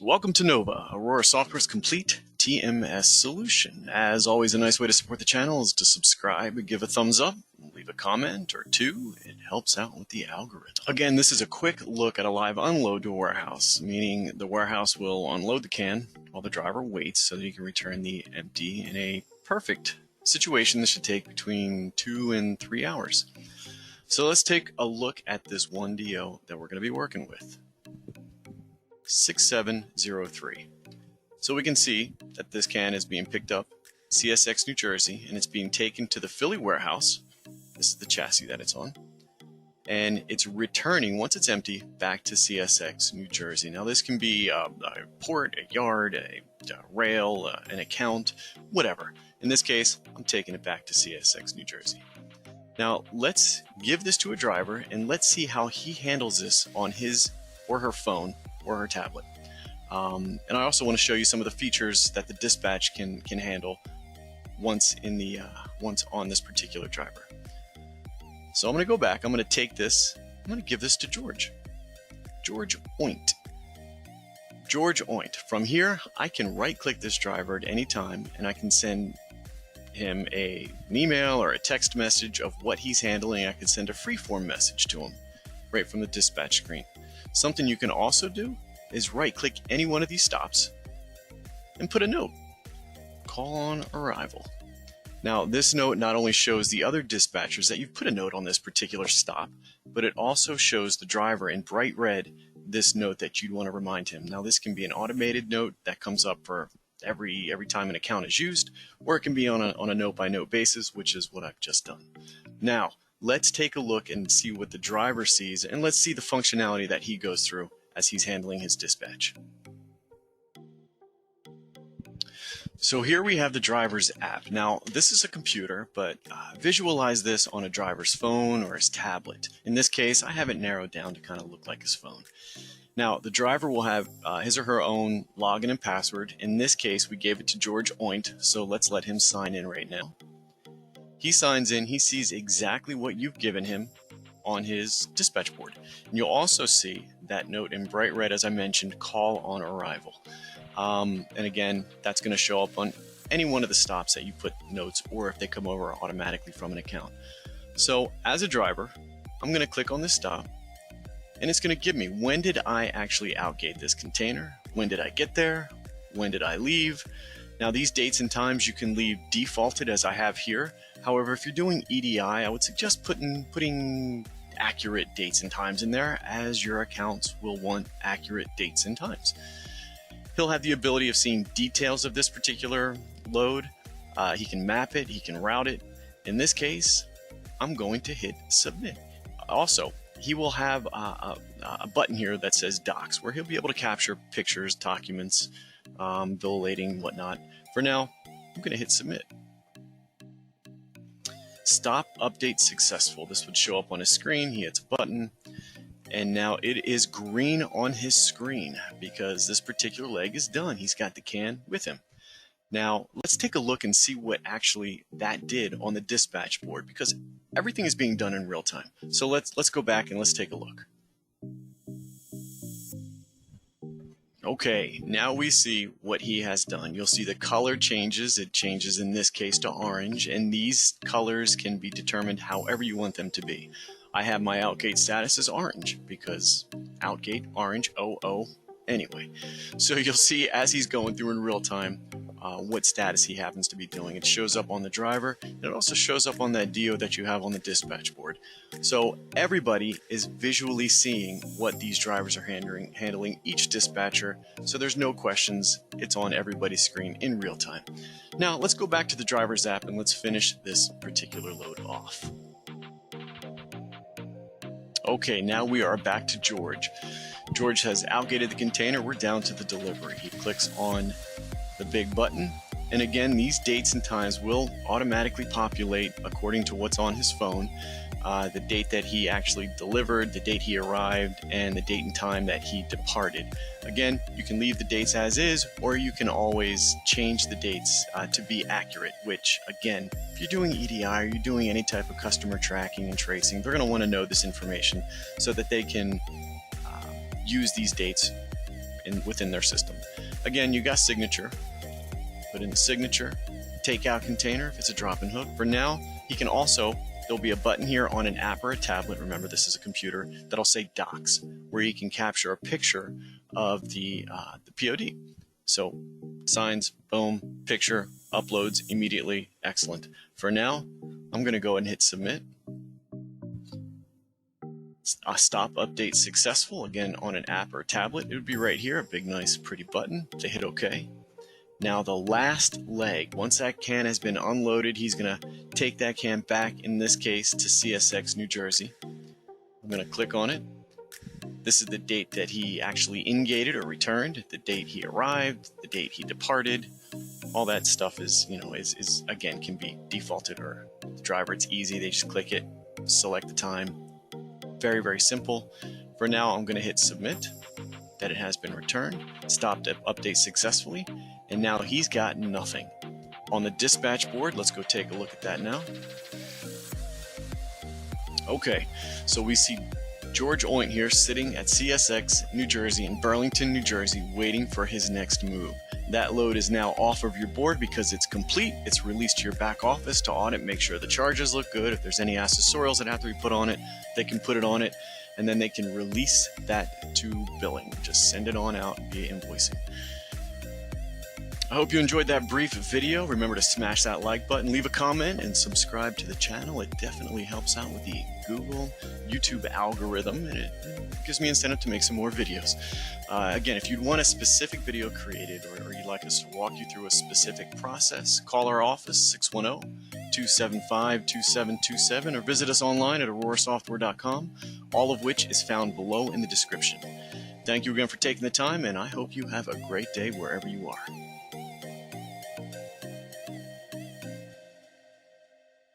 Welcome to Nova, Aurora Software's complete TMS solution. As always, a nice way to support the channel is to subscribe, give a thumbs up, leave a comment or two. It helps out with the algorithm. Again, this is a quick look at a live unload to a warehouse, meaning the warehouse will unload the can while the driver waits so that he can return the empty. In a perfect situation, this should take between 2 and 3 hours. So let's take a look at this one DO that we're going to be working with. 6703. So we can see that this can is being picked up CSX New Jersey and it's being taken to the Philly warehouse. This is the chassis that it's on, and it's returning once it's empty back to CSX New Jersey. Now this can be a port, a yard, a rail, an account, whatever. In this case, I'm taking it back to CSX New Jersey. Now let's give this to a driver and let's see how he handles this on his or her phone or her tablet. And I also want to show you some of the features that the dispatch can handle once on this particular driver. So I'm going to go back. I'm going to take this. I'm going to give this to George. George Oint. George Oint. From here, I can right-click this driver at any time, and I can send him an email or a text message of what he's handling. I can send a free-form message to him right from the dispatch screen. Something you can also do is right-click any one of these stops and put a note. Call on arrival. Now, this note not only shows the other dispatchers that you've put a note on this particular stop, but it also shows the driver in bright red this note that you'd want to remind him. Now, this can be an automated note that comes up for every time an account is used, or it can be on a note-by-note basis, which is what I've just done. Now, let's take a look and see what the driver sees, and let's see the functionality that he goes through as he's handling his dispatch. So here we have the driver's app. Now, this is a computer, but visualize this on a driver's phone or his tablet. In this case, I have it narrowed down to kind of look like his phone. Now, the driver will have his or her own login and password. In this case, we gave it to George Oint, so let's let him sign in right now. He signs in, he sees exactly what you've given him on his dispatch board. And you'll also see that note in bright red, as I mentioned, call on arrival. And again, that's going to show up on any one of the stops that you put notes, or if they come over automatically from an account. So as a driver, I'm going to click on this stop, and it's going to give me when did I actually outgate this container, when did I get there, when did I leave. Now these dates and times you can leave defaulted as I have here. However, if you're doing EDI, I would suggest putting accurate dates and times in there, as your accounts will want accurate dates and times. He'll have the ability of seeing details of this particular load. He can map it, he can route it. In this case, I'm going to hit submit. Also, he will have a button here that says docs, where he'll be able to capture pictures, documents, bill lading, whatnot. For now, I'm going to hit submit. Stop update successful. This would show up on his screen. He hits a button, and now it is green on his screen because this particular leg is done. He's got the can with him. Now let's take a look and see what actually that did on the dispatch board, because everything is being done in real time. So let's go back and let's take a look. Okay, now we see what he has done. You'll see the color changes. It changes in this case to orange, and these colors can be determined however you want them to be. I have my outgate status as orange because outgate orange OO anyway. So you'll see as he's going through in real time what status he happens to be doing. It shows up on the driver, and it also shows up on that DO that you have on the dispatch board. So everybody is visually seeing what these drivers are handling each dispatcher, so there's no questions. It's on everybody's screen in real time. Now let's go back to the driver's app and let's finish this particular load off. Okay, now we are back to George. George has outgated the container. We're down to the delivery. He clicks on the big button, and again, these dates and times will automatically populate according to what's on his phone. The date that he actually delivered, the date he arrived, and the date and time that he departed. Again, you can leave the dates as is, or you can always change the dates to be accurate, which again, if you're doing EDI or you're doing any type of customer tracking and tracing, they're going to want to know this information so that they can use these dates within their system. Again, you got signature. Put in the signature, takeout container if it's a drop and hook. For now, he can also, there'll be a button here on an app or a tablet, remember this is a computer, that'll say docs, where you can capture a picture of the POD. So signs, boom, picture, uploads immediately, excellent. For now, I'm gonna go ahead and hit submit. Stop update successful, again on an app or a tablet. It would be right here, a big, nice, pretty button. They hit OK. Now the last leg, once that can has been unloaded, he's going to take that can back, in this case, to CSX New Jersey. I'm going to click on it. This is the date that he actually ingated or returned, the date he arrived, the date he departed. All that stuff is, is again, can be defaulted, or the driver, it's easy. They just click it, select the time. Very, very simple. For now, I'm going to hit submit, that it has been returned, stopped update successfully, and now he's got nothing. On the dispatch board, let's go take a look at that now. Okay, so we see George Oint here sitting at CSX New Jersey in Burlington, New Jersey, waiting for his next move. That load is now off of your board because it's complete. It's released to your back office to audit, make sure the charges look good. If there's any accessorials that have to be put on it, they can put it on it, and then they can release that to billing. Just send it on out via invoicing. I hope you enjoyed that brief video. Remember to smash that like button, leave a comment, and subscribe to the channel. It definitely helps out with the Google, YouTube algorithm, and it gives me incentive to make some more videos. Again, if you'd want a specific video created, or you'd like us to walk you through a specific process, call our office, 610-275-2727, or visit us online at aurorasoftware.com, all of which is found below in the description. Thank you again for taking the time, and I hope you have a great day wherever you are.